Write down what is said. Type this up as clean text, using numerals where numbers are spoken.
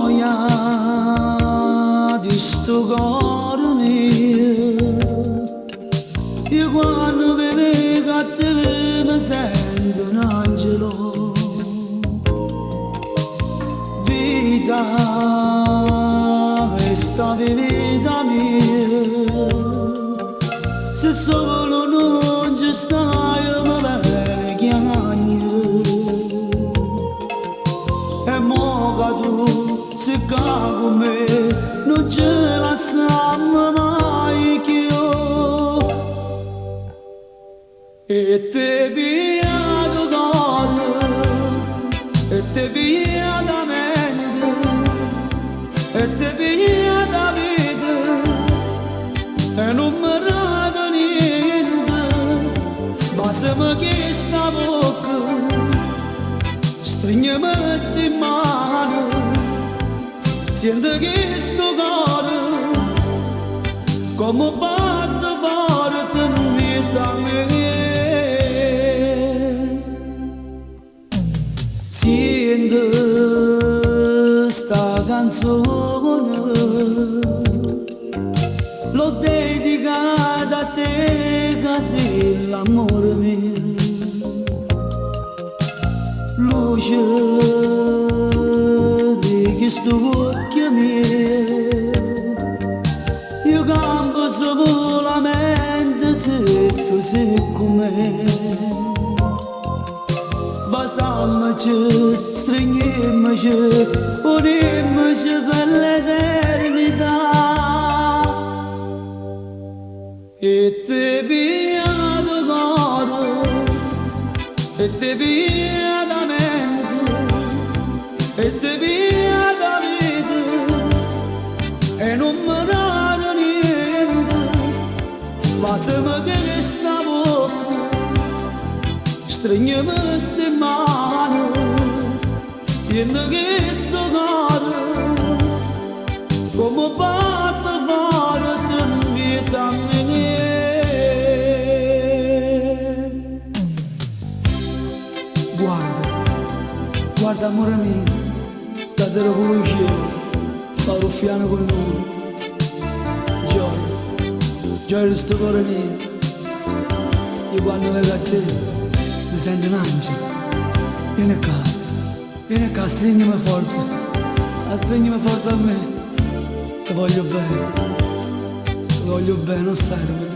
gioia di sto cuore mio, io quando mi vedo a te mi sento un angelo. Vita, questa vita mia, se solo non ci stai mi viene chiagnere. E mo che tu se cago me non ce la sanno mai che io e te via do cuore e te via da mente e te via da vita e non mi rado niente, basta che sta bocca stringiami sti mani, sento che sto cuore come batte forte in vita mia. Sento sta canzone, l'ho dedicata a te che sei l'amore mio. Luce di questo occhio mio, io campo solamente se tu sei con me. Basammoci, stringiamoci, unimmoci per l'eternità. E te via da cuore, e te via da mente, e te via da vita, e non mi raro niente, basta che sta bocca stringiami ste mani, sento che sto cuore come batte forte in vita mia. Guarda amore mio, stasera con il cielo, sta ruffiano con noi. Gioia di sto cuore mio, io quando vengo a te mi sento un angelo. Vieni qua, stringimi forte a me, ti voglio bene, non sai dove